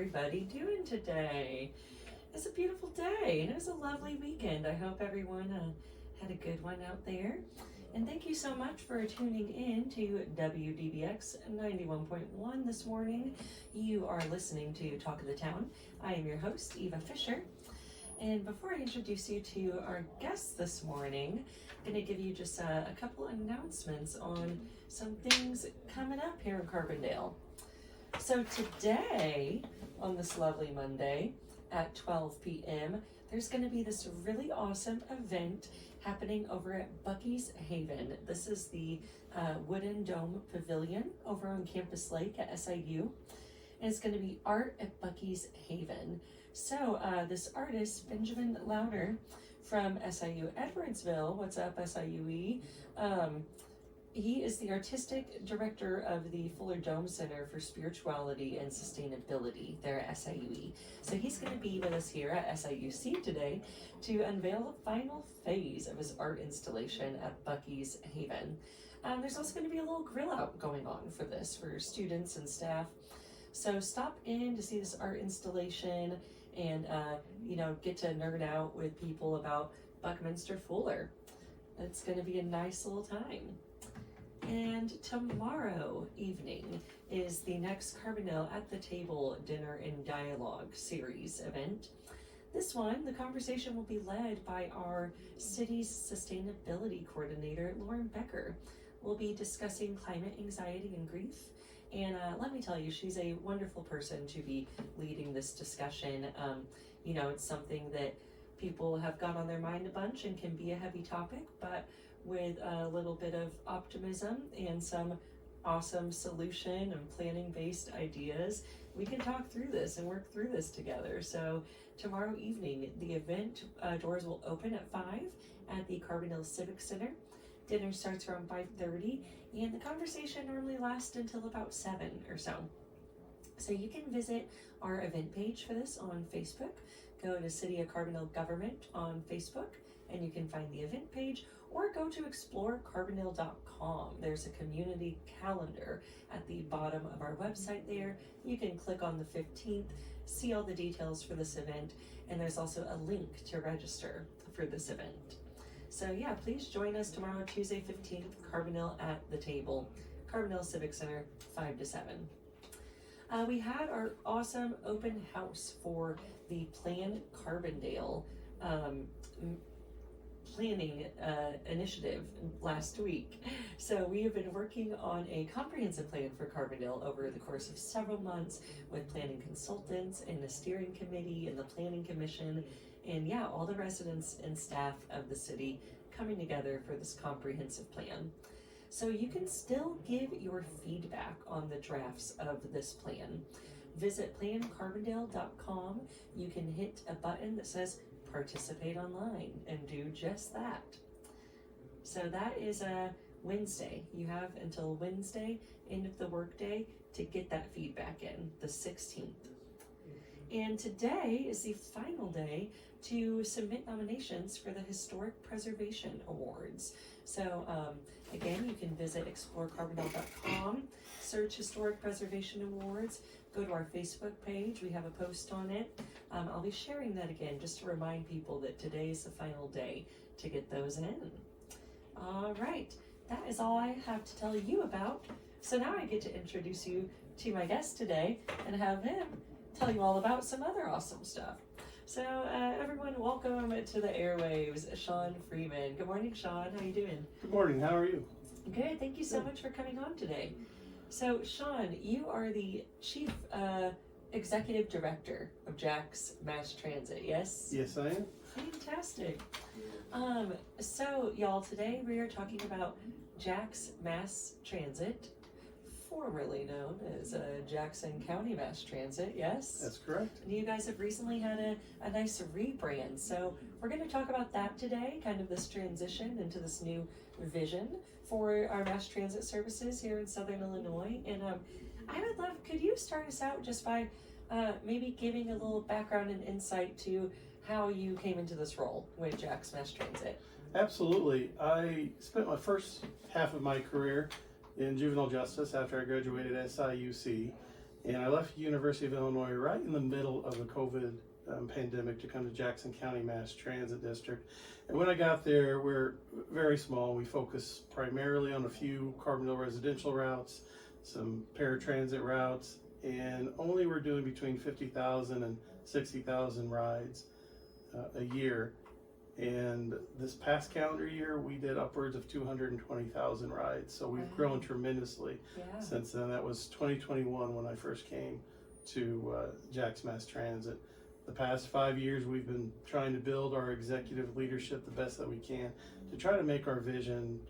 everybody doing today? It's a beautiful day and it was a lovely weekend. I hope everyone had a good one out there. And thank you so much for tuning in to WDBX 91.1 this morning. You are listening to Talk of the Town. I am your host, Eva Fisher. And before I introduce you to our guests this morning, I'm going to give you just a couple announcements on some things coming up here in Carbondale. So today, on this lovely Monday at 12 p.m., there's going to be this really awesome event happening over at Bucky's Haven. This is the Wooden Dome Pavilion over on Campus Lake at SIU. And it's going to be art at Bucky's Haven. So this artist, Benjamin Lauder from SIU Edwardsville, what's up SIUE? He is the artistic director of the Fuller Dome Center for Spirituality and Sustainability there at SIUE. So he's going to be with us here at SIUC today to unveil the final phase of his art installation at Bucky's Haven. There's also going to be a little grill out going on for this for students and staff. So stop in to see this art installation and get to nerd out with people about Buckminster Fuller. It's going to be a nice little time. And tomorrow evening is the next Carbondale at the Table Dinner and Dialogue series event. This one, the conversation will be led by our city's sustainability coordinator, Lauren Becker. We'll be discussing climate anxiety and grief. And let me tell you, she's a wonderful person to be leading this discussion. It's something that people have got on their mind a bunch and can be a heavy topic, but with a little bit of optimism and some awesome solution and planning-based ideas, we can talk through this and work through this together. So tomorrow evening, the event doors will open at 5 at the Carbondale Civic Center. Dinner starts around 5:30, and the conversation normally lasts until about 7 or so. So you can visit our event page for this on Facebook. Go to City of Carbondale Government on Facebook, and you can find the event page, or go to explorecarbondale.com. There's a community calendar at the bottom of our website there. You can click on the 15th, see all the details for this event, and there's also a link to register for this event. So yeah, please join us tomorrow, Tuesday 15th, Carbondale at the Table, Carbondale Civic Center, 5 to 7. We had our awesome open house for the Plan Carbondale planning initiative last week. So we have been working on a comprehensive plan for Carbondale over the course of several months with planning consultants and the steering committee and the planning commission. And yeah, all the residents and staff of the city coming together for this comprehensive plan. So you can still give your feedback on the drafts of this plan. Visit plancarbondale.com. You can hit a button that says participate online and do just that. So that is Wednesday. You have until Wednesday, end of the workday, to get that feedback in, the 16th. And today is the final day to submit nominations for the Historic Preservation Awards. So again, you can visit explorecarbondale.com, search Historic Preservation Awards, go to our Facebook page, we have a post on it. I'll be sharing that again just to remind people that today is the final day to get those in. All right, that is all I have to tell you about. So now I get to introduce you to my guest today and have him tell you all about some other awesome stuff. So everyone, welcome to the airwaves, Shawn Freeman. Good morning, Shawn. How you doing? Good morning. How are you? Good. Thank you so much for coming on today. So Shawn, you are the Chief Executive Director of JAX Mass Transit, yes? Yes, I am. Fantastic. So y'all, today we are talking about JAX Mass Transit, formerly known as Jackson County Mass Transit, yes? That's correct. And you guys have recently had a nice rebrand, so we're going to talk about that today, kind of this transition into this new vision for our mass transit services here in Southern Illinois. And I would love, could you start us out just by maybe giving a little background and insight to how you came into this role with JAX Mass Transit? Absolutely. I spent my first half of my career in juvenile justice after I graduated at SIUC, And I left University of Illinois right in the middle of the COVID pandemic to come to Jackson County Mass Transit District. And when I got there, we're very small. We focus primarily on a few Carbondale residential routes, some paratransit routes, and only we're doing between 50,000 and 60,000 rides a year. And this past calendar year, we did upwards of 220,000 rides. So we've grown tremendously since then. That was 2021 when I first came to JAX Mass Transit. The past 5 years, we've been trying to build our executive leadership the best that we can to try to make our vision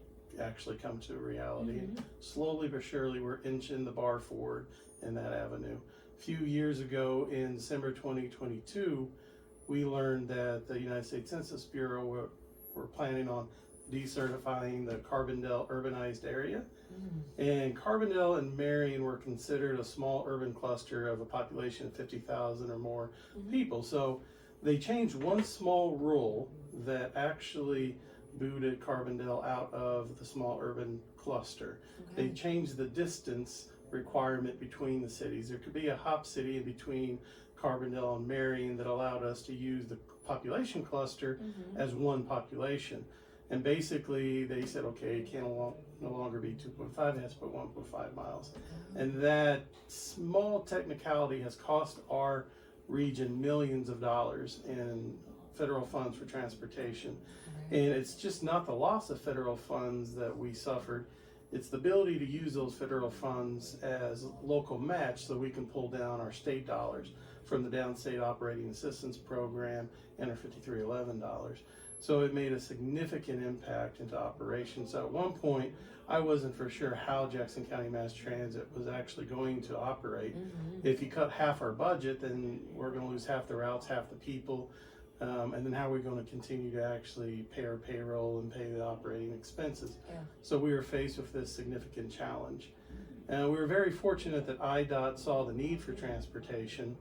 actually come to reality. Slowly but surely, we're inching the bar forward in that avenue. A few years ago, in December 2022, we learned that the United States Census Bureau were planning on decertifying the Carbondale urbanized area. And Carbondale and Marion were considered a small urban cluster of a population of 50,000 or more people. So they changed one small rule that actually booted Carbondale out of the small urban cluster. They changed the distance requirement between the cities. There could be a hop city in between Carbondale and Marion that allowed us to use the population cluster as one population. And basically they said, okay, it can no longer be 2.5, it has to put 1.5 miles. And that small technicality has cost our region millions of dollars in federal funds for transportation. And it's just not the loss of federal funds that we suffered. It's the ability to use those federal funds as local match so we can pull down our state dollars from the Downstate Operating Assistance Program and our 5311 dollars. So it made a significant impact into operations. So at one point, I wasn't for sure how Jackson County Mass Transit was actually going to operate. If you cut half our budget, then we're going to lose half the routes, half the people. And then how are we going to continue to actually pay our payroll and pay the operating expenses? So we were faced with this significant challenge. And we were very fortunate that IDOT saw the need for transportation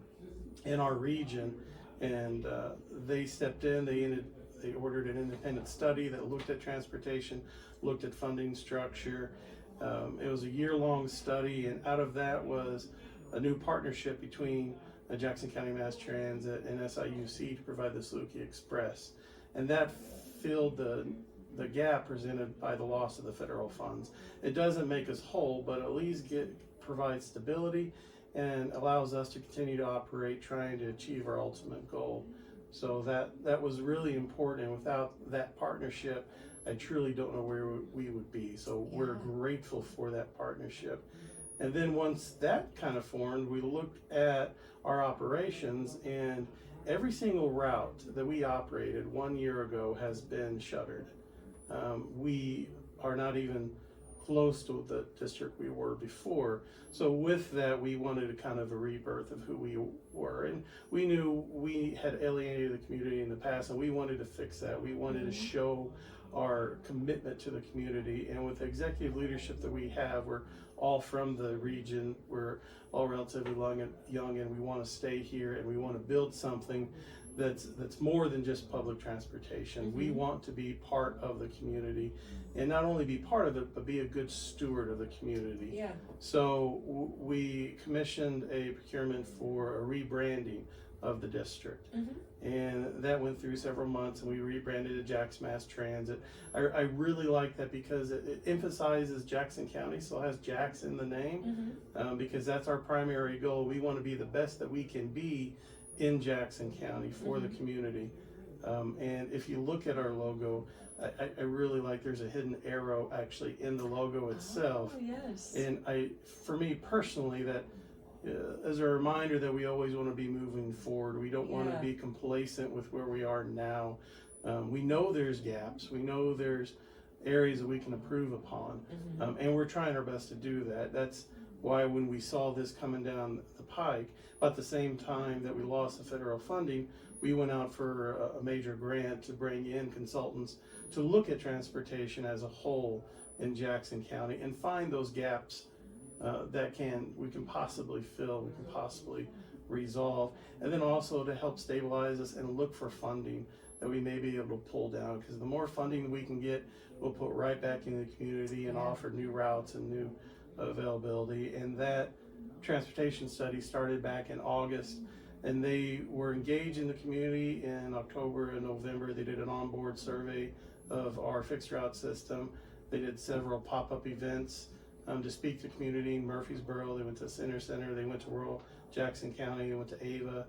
in our region, and they stepped in. They ordered an independent study that looked at transportation, looked at funding structure. It was a year-long study, and out of that was a new partnership between Jackson County Mass Transit and SIUC to provide the Saluki Express. And that filled the gap presented by the loss of the federal funds. It doesn't make us whole, but at least provides stability and allows us to continue to operate trying to achieve our ultimate goal. So that was really important, and without that partnership, I truly don't know where we would be. So we're grateful for that partnership. And then once that kind of formed, we looked at our operations, and every single route that we operated 1 year ago has been shuttered. We are not even close to the district we were before. So with that, we wanted a kind of a rebirth of who we were. And we knew we had alienated the community in the past, and we wanted to fix that. We wanted to show our commitment to the community. And with the executive leadership that we have, we're all from the region. We're all relatively young, and we want to stay here, and we want to build something that's more than just public transportation. We want to be part of the community, and not only be part of it, but be a good steward of the community. So we commissioned a procurement for a rebranding of the district, and that went through several months, and we rebranded it JAX Mass Transit. I really like that because it emphasizes Jackson County, so it has JAX in the name, because that's our primary goal. We want to be the best that we can be in Jackson County for the community. And if you look at our logo, I really like, there's a hidden arrow actually in the logo itself. And for me personally, that as a reminder that we always want to be moving forward. We don't want to be complacent with where we are now. We know there's gaps. We know there's areas that we can improve upon. And we're trying our best to do that. That's why when we saw this coming down the pike, but at the same time that we lost the federal funding, we went out for a major grant to bring in consultants to look at transportation as a whole in Jackson County and find those gaps that we can possibly fill, we can possibly resolve, and then also to help stabilize us and look for funding that we may be able to pull down, because the more funding we can get, we'll put right back in the community and offer new routes and new availability, and that transportation study started back in August, and they were engaged in the community in October and November. They did an onboard survey of our fixed route system. They did several pop-up events to speak to the community in Murfreesboro. They went to Center, they went to rural Jackson County, they went to Eva,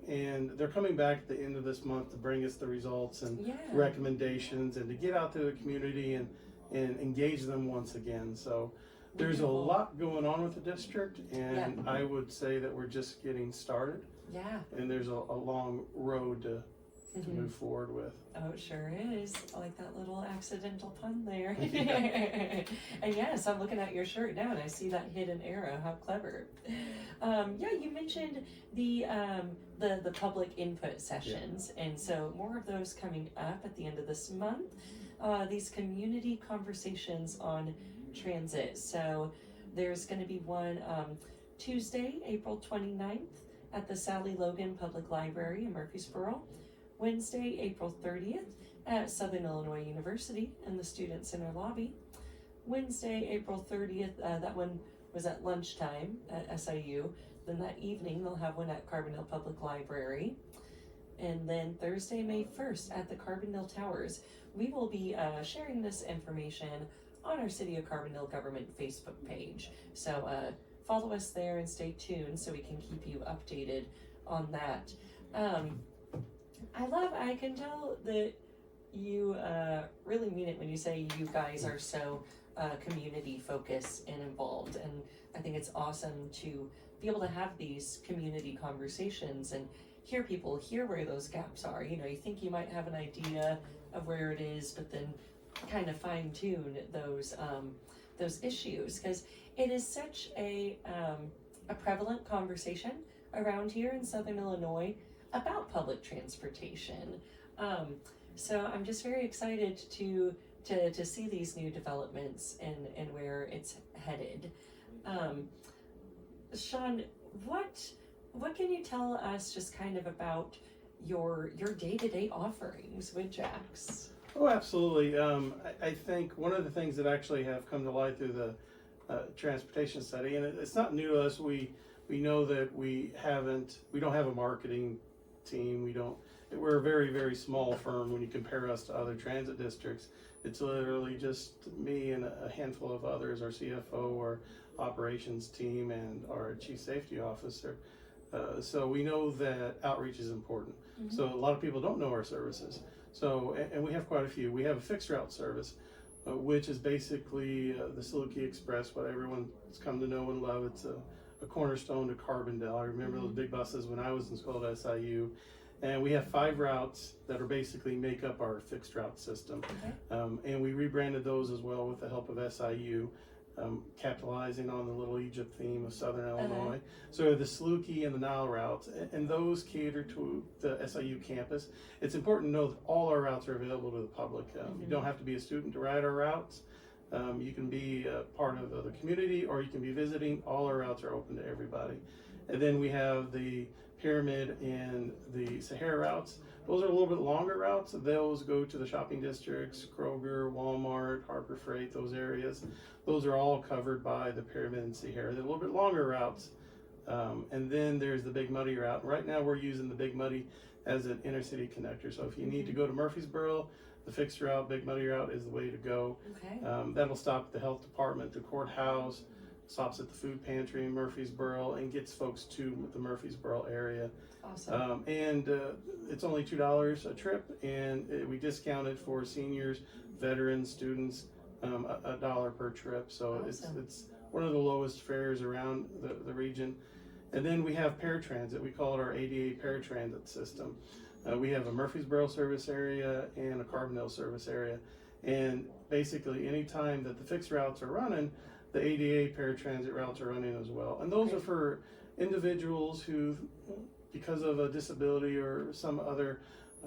and they're coming back at the end of this month to bring us the results and recommendations, and to get out to the community and engage them once again. So there's a lot going on with the district, and I would say that we're just getting started. Yeah. And there's a long road to move forward with. Oh, it sure is. I like that little accidental pun there. And yes, I'm looking at your shirt now and I see that hidden arrow. How clever. You mentioned the public input sessions, and so more of those coming up at the end of this month. These community conversations on transit. So there's going to be one Tuesday, April 29th at the Sally Logan Public Library in Murfreesboro. Wednesday, April 30th at Southern Illinois University in the Student Center lobby. Wednesday, April 30th, that one was at lunchtime at SIU. Then that evening, they'll have one at Carbondale Public Library. And then Thursday, May 1st at the Carbondale Towers. We will be sharing this information on our City of Carbondale government Facebook page. So follow us there and stay tuned so we can keep you updated on that. I can tell that you really mean it when you say you guys are so community focused and involved, and I think it's awesome to be able to have these community conversations and hear people, hear where those gaps are. You know, you think you might have an idea of where it is, but then kind of fine tune those issues, because it is such a prevalent conversation around here in Southern Illinois about public transportation. So I'm just very excited to see these new developments and where it's headed. Shawn, what can you tell us just kind of about your day-to-day offerings with JAX? Oh, absolutely. I think one of the things that actually have come to light through the transportation study, and it's not new to us, we know that we don't have a marketing team. We're a very, very small firm when you compare us to other transit districts. It's literally just me and a handful of others, our CFO, our operations team, and our chief safety officer. So we know that outreach is important. So a lot of people don't know our services. So, and we have quite a few. We have a fixed route service, which is basically the Saluki Express, what everyone's come to know and love. It's a cornerstone to Carbondale. I remember those big buses when I was in school at SIU. And we have 5 routes that are basically make up our fixed route system. And we rebranded those as well with the help of SIU, capitalizing on the Little Egypt theme of Southern Illinois. So the Saluki and the Nile routes, and those cater to the SIU campus. It's important to know that all our routes are available to the public. You don't have to be a student to ride our routes. You can be part of the community, or you can be visiting. All our routes are open to everybody. And then we have the Pyramid and the Sahara routes. Those are a little bit longer routes. Those go to the shopping districts, Kroger, Walmart, Harbor Freight, those areas. Those are all covered by the Pyramid and Sahara. They're a little bit longer routes. And then there's the Big Muddy route. Right now we're using the Big Muddy as an intercity connector. So if you need to go to Murfreesboro, the fixed route, Big Muddy route is the way to go. That'll stop at the health department, the courthouse, stops at the food pantry in Murfreesboro, and gets folks to the Murfreesboro area. Awesome. And it's only $2 a trip, and we discount it for seniors, veterans, students, $1 per trip. So it's one of the lowest fares around the region. And then we have paratransit. We call it our ADA paratransit system. We have a Murfreesboro service area and a Carbondale service area. And basically any time that the fixed routes are running, the ADA paratransit routes are running as well. And those are for individuals who, because of a disability or some other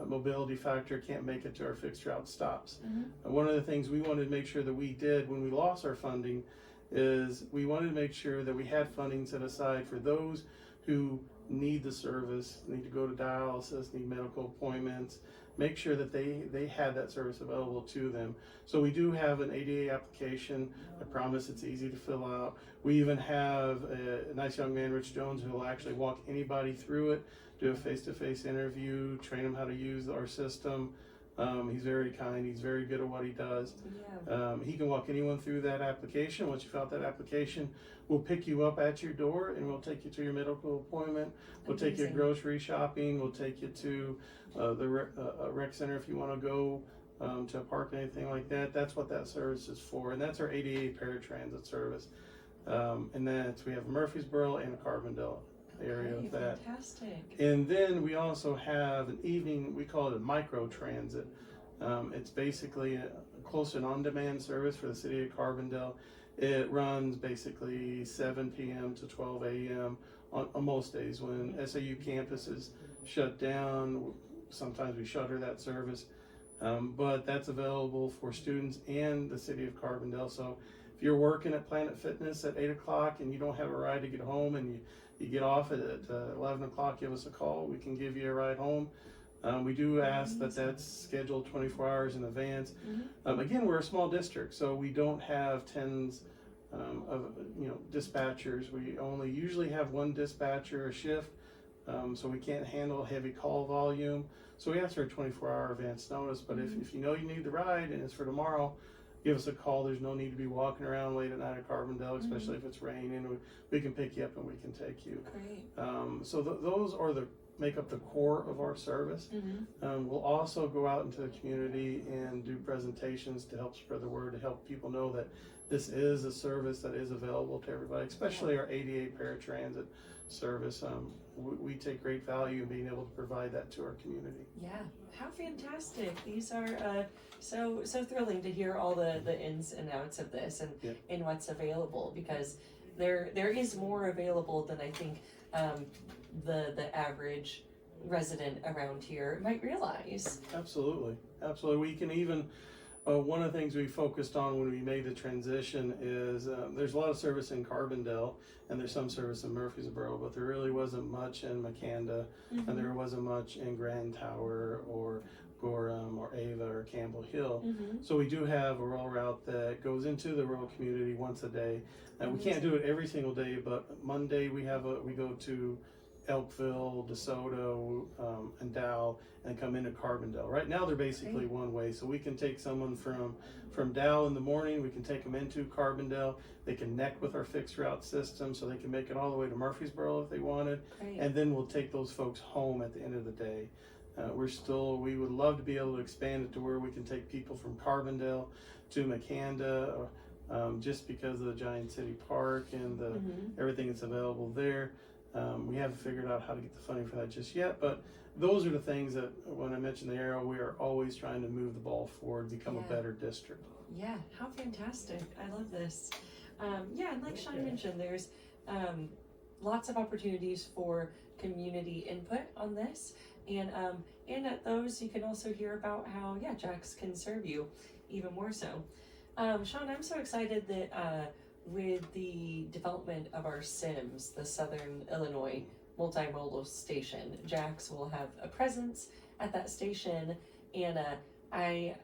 mobility factor, can't make it to our fixed route stops. One of the things we wanted to make sure that we did when we lost our funding is we wanted to make sure that we had funding set aside for those who need the service, need to go to dialysis, need medical appointments, make sure that they had that service available to them. So we do have an ADA application. I promise it's easy to fill out. We even have a nice young man, Rich Jones, who will actually walk anybody through it, do a face-to-face interview, train them how to use our system. He's very kind. He's very good at what he does. Yeah. He can walk anyone through that application. Once you fill out that application, we'll pick you up at your door and we'll take you to your medical appointment. We'll take you grocery shopping. We'll take you to the rec center if you want to go to a park or anything like that. That's what that service is for, and that's our ADA paratransit service. And we have Murfreesboro and a Carbondale area of that. Fantastic. And then we also have an evening, we call it a micro transit. It's basically a close and on-demand service for the City of Carbondale. It runs basically 7 p.m. to 12 a.m. on most days when SAU campus is shut down. Sometimes we shutter that service, but that's available for students and the City of Carbondale. So if you're working at Planet Fitness at 8 o'clock and you don't have a ride to get home and you get off at 11 o'clock, give us a call. We can give you a ride home. We do ask that that's scheduled 24 hours in advance. Again, we're a small district, so we don't have tens of dispatchers. We only usually have one dispatcher a shift, so we can't handle heavy call volume. So we ask for a 24-hour advance notice. But if you know you need the ride and it's for tomorrow, give us a call. There's no need to be walking around late at night at Carbondale, especially if it's raining. We can pick you up and we can take you. Great. So those are make up the core of our service. We'll also go out into the community and do presentations to help spread the word, to help people know that this is a service that is available to everybody, especially our ADA paratransit service. We take great value in being able to provide that to our community. Yeah, how fantastic. These are so thrilling to hear all the ins and outs of this and what's available, because there is more available than I think the average resident around here might realize. Absolutely. We can even one of the things we focused on when we made the transition is there's a lot of service in Carbondale and there's some service in Murfreesboro, but there really wasn't much in McCanda, and there wasn't much in Grand Tower or Eva or Campbell Hill. So we do have a rural route that goes into the rural community once a day, and we can't do it every single day, but Monday we go to Elkville, DeSoto, and Dow, and come into Carbondale. Right now they're basically one way, so we can take someone from Dow in the morning, we can take them into Carbondale, they can connect with our fixed route system so they can make it all the way to Murfreesboro if they wanted, and then we'll take those folks home at the end of the day. We would love to be able to expand it to where we can take people from Carbondale to McCanda, just because of the Giant City Park and everything that's available there. We haven't figured out how to get the funding for that just yet, but those are the things that, when I mentioned the arrow, we are always trying to move the ball forward, become a better district. Yeah, how fantastic. I love this. And like Shawn mentioned, there's lots of opportunities for community input on this, and at those you can also hear about how JAX can serve you even more so. Shawn, I'm so excited that with the development of our SIMS, the Southern Illinois Multimodal Station, JAX will have a presence at that station, and I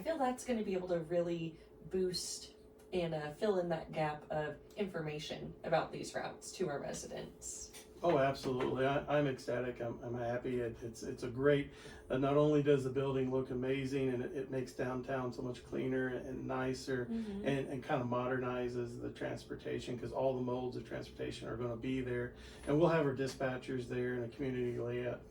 feel that's going to be able to really boost and fill in that gap of information about these routes to our residents. Oh, absolutely. I'm ecstatic. I'm happy. It's a great, not only does the building look amazing, and it makes downtown so much cleaner and nicer, and kind of modernizes the transportation, because all the modes of transportation are going to be there. And we'll have our dispatchers there and a community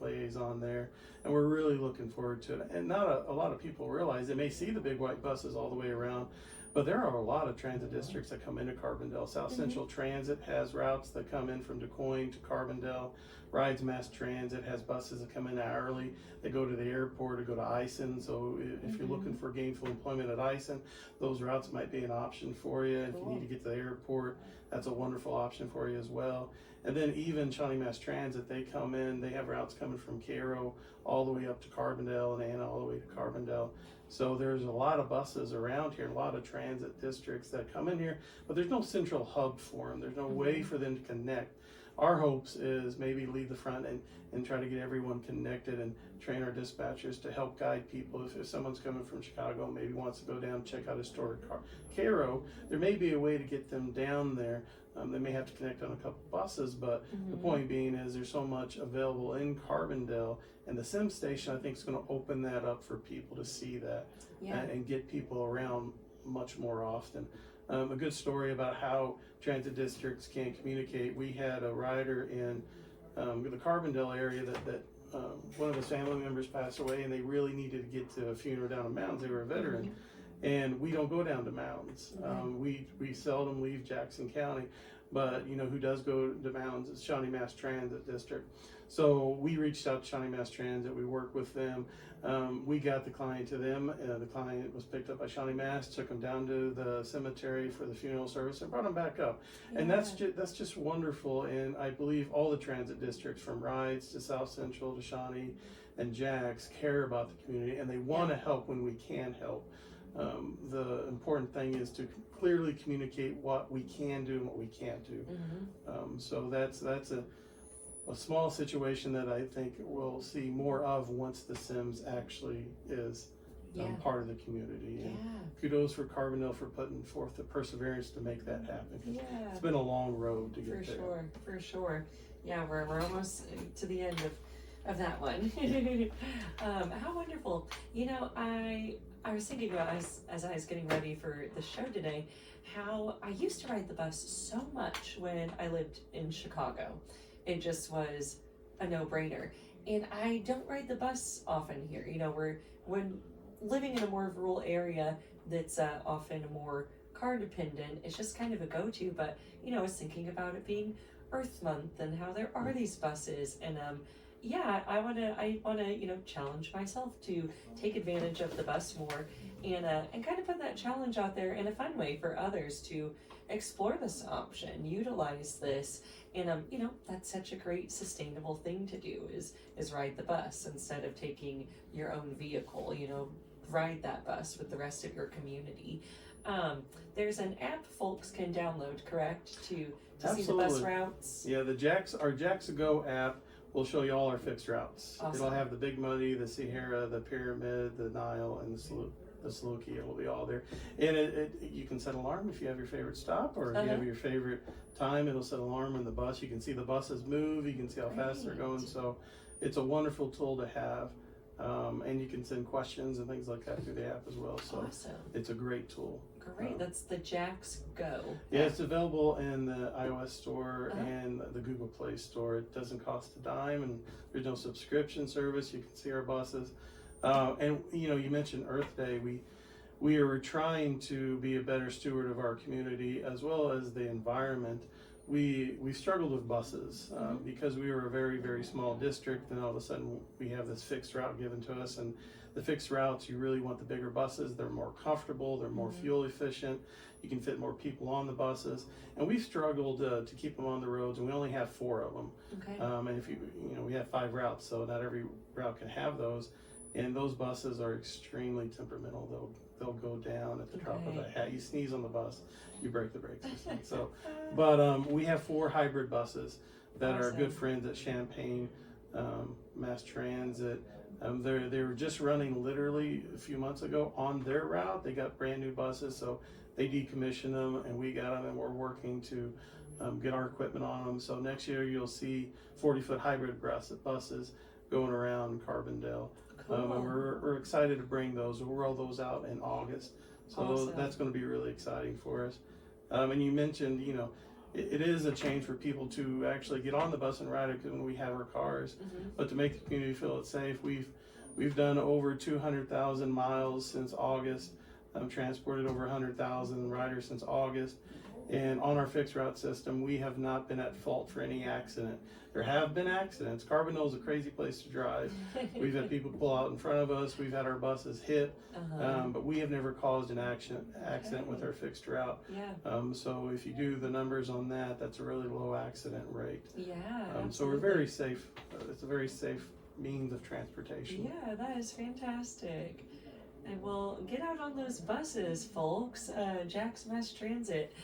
liaison there. And we're really looking forward to it. And not a lot of people realize, they may see the big white buses all the way around, but there are a lot of transit districts that come into Carbondale. South Central Transit has routes that come in from DuQuoin to Carbondale. Rides Mass Transit has buses that come in hourly. They go to the airport or go to Ison. So if you're looking for gainful employment at Ison, those routes might be an option for you. If you need to get to the airport, that's a wonderful option for you as well. And then even Shawnee Mass Transit, they come in, they have routes coming from Cairo all the way up to Carbondale, and Anna all the way to Carbondale. So there's a lot of buses around here, a lot of transit districts that come in here, but there's no central hub for them. There's no way for them to connect our hopes is maybe lead the front and try to get everyone connected and train our dispatchers to help guide people. If someone's coming from Chicago, maybe wants to go down and check out historic Cairo, there may be a way to get them down there. They may have to connect on a couple buses, but the point being is there's so much available in Carbondale, and the Sim Station I think is going to open that up for people to see that and get people around much more often. A good story about how transit districts can communicate. We had a rider in the Carbondale area that one of his family members passed away, and they really needed to get to a funeral down in Mounds. They were a veteran. And we don't go down to Mounds. We seldom leave Jackson County, but who does go to Mounds is Shawnee Mass Transit District. So we reached out to Shawnee Mass Transit. We worked with them. We got the client to them. The client was picked up by Shawnee Mass, took him down to the cemetery for the funeral service, and brought him back up. And that's just wonderful. And I believe all the transit districts, from Rides to South Central to Shawnee and JAX, care about the community, and they want to help when we can help. The important thing is to clearly communicate what we can do and what we can't do. So that's a small situation that I think we'll see more of once the Sims actually is part of the community. And kudos for Carbondale for putting forth the perseverance to make that happen. It's been a long road to get there. For sure. Yeah, we're almost to the end of that one. How wonderful. I was thinking about, as I was getting ready for the show today, how I used to ride the bus so much when I lived in Chicago. It just was a no-brainer. And I don't ride the bus often here. When living in a more rural area that's often more car dependent, it's just kind of a go-to. But, I was thinking about it being Earth Month and how there are these buses, and I wanna challenge myself to take advantage of the bus more, and kind of put that challenge out there in a fun way for others to explore this option, utilize this, and that's such a great sustainable thing to do is ride the bus instead of taking your own vehicle. Ride that bus with the rest of your community. There's an app folks can download, correct, to see the bus routes? Yeah, our JAX Go app will show you all our fixed routes. Awesome. It'll have the Big Muddy, the Sierra, the Pyramid, the Nile, and the Saluki. It will be all there. And you can set alarm if you have your favorite stop, or if you have your favorite time, it'll set alarm in the bus. You can see the buses move, you can see how fast they're going. So it's a wonderful tool to have. And you can send questions and things like that through the app as well. So it's a great tool. Great, that's the JAX Go. Yeah, it's available in the iOS store and the Google Play store. It doesn't cost a dime, and there's no subscription service. You can see our buses. And you mentioned Earth Day. We are trying to be a better steward of our community as well as the environment. We struggled with buses because we were a very, very small district, and all of a sudden we have this fixed route given to us. And the fixed routes, you really want the bigger buses. They're more comfortable, they're more fuel efficient, you can fit more people on the buses. And we've struggled to keep them on the roads, and we only have 4 of them. And if we have 5 routes, so not every route can have those. And those buses are extremely temperamental. They'll go down at the drop of a hat. You sneeze on the bus, you break the brakes. So, but we have 4 hybrid buses that are good friends at Champaign Mass Transit. They were just running literally a few months ago on their route. They got brand new buses, so they decommissioned them, and we got them, and we're working to get our equipment on them. So next year you'll see 40-foot hybrid buses going around Carbondale. And we're excited to bring those. We'll roll those out in August. So that's going to be really exciting for us. And you mentioned, it is a change for people to actually get on the bus and ride it when we have our cars. But to make the community feel it's safe, we've done over 200,000 miles since August. Transported over 100,000 riders since August. And on our fixed route system, we have not been at fault for any accident. There have been accidents. Carbondale is a crazy place to drive. We've had people pull out in front of us. We've had our buses hit, but we have never caused an accident with our fixed route. So if you do the numbers on that, that's a really low accident rate. So we're very safe. It's a very safe means of transportation. Yeah, that is fantastic. And well, get out on those buses, folks. JAX Mass Transit.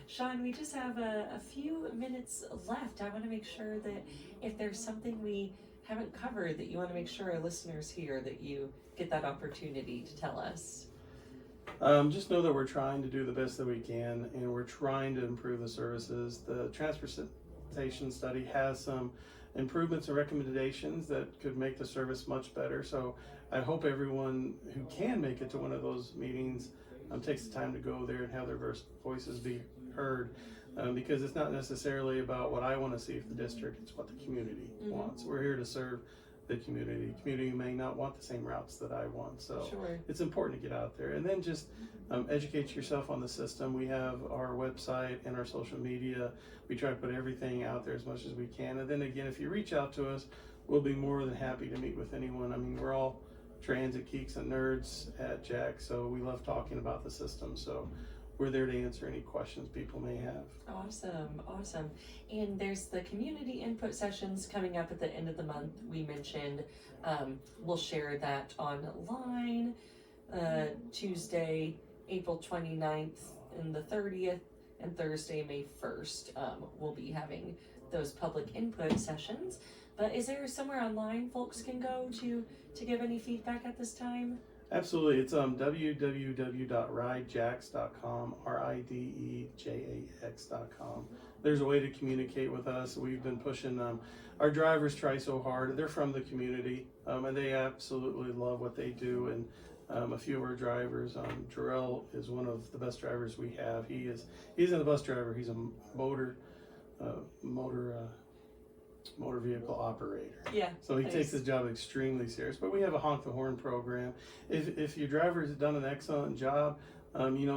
Shawn, we just have a few minutes left. I want to make sure that if there's something we haven't covered that you want to make sure our listeners hear, that you get that opportunity to tell us. Just know that we're trying to do the best that we can, and we're trying to improve the services. The transportation study has some improvements and recommendations that could make the service much better. So I hope everyone who can make it to one of those meetings takes the time to go there and have their voices be heard, because it's not necessarily about what I want to see for the district, it's what the community wants. We're here to serve the community. The community may not want the same routes that I want, so it's important to get out there and then just educate yourself on the system. We have our website and our social media. We try to put everything out there as much as we can, and then again, if you reach out to us, we'll be more than happy to meet with anyone. I mean, we're all transit geeks and nerds at JAX, so we love talking about the system, so we're there to answer any questions people may have. Awesome. And there's the community input sessions coming up at the end of the month. We mentioned we'll share that online Tuesday, April 29th and the 30th, and Thursday, May 1st. We'll be having those public input sessions. But is there somewhere online folks can go to give any feedback at this time? Absolutely. It's www.ridejax.com, ridejax.com. There's a way to communicate with us. We've been pushing, our drivers try so hard. They're from the community, and they absolutely love what they do. And a few of our drivers, Jarrell is one of the best drivers we have. He's not a bus driver. He's a motor vehicle operator. Yeah. So he takes his job extremely serious. But we have a honk the horn program. If your driver has done an excellent job,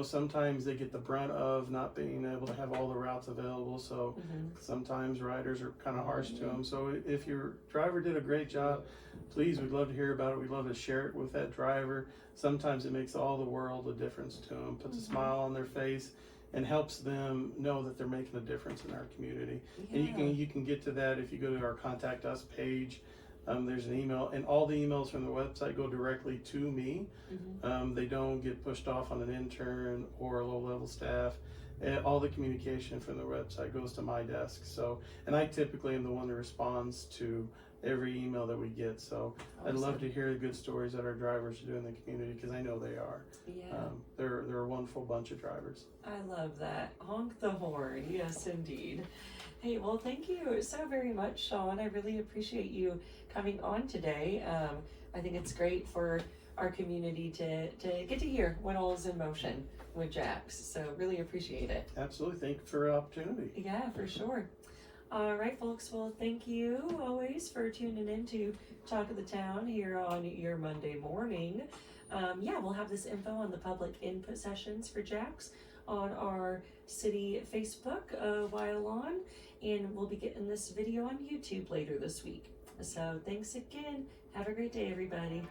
sometimes they get the brunt of not being able to have all the routes available. So sometimes riders are kind of harsh to them. So if your driver did a great job, please, we'd love to hear about it. We'd love to share it with that driver. Sometimes it makes all the world a difference to them, puts a smile on their face, and helps them know that they're making a difference in our community. Yeah. And you can get to that if you go to our Contact Us page. There's an email, and all the emails from the website go directly to me. They don't get pushed off on an intern or a low-level staff. All the communication from the website goes to my desk. So, and I typically am the one that responds to every email that we get. So I'd love to hear the good stories that our drivers are doing in the community, because I know they are. Yeah. They're a wonderful bunch of drivers. I love that. Honk the horn. Yes, indeed. Hey, well, thank you so very much, Shawn. I really appreciate you coming on today. I think it's great for our community to get to hear what all is in motion with JAX. So really appreciate it. Absolutely. Thank you for the opportunity. Yeah, for sure. All right, folks. Well, thank you always for tuning in to Talk of the Town here on your Monday morning. We'll have this info on the public input sessions for JAX on our city Facebook a while on, and we'll be getting this video on YouTube later this week. So thanks again. Have a great day, everybody.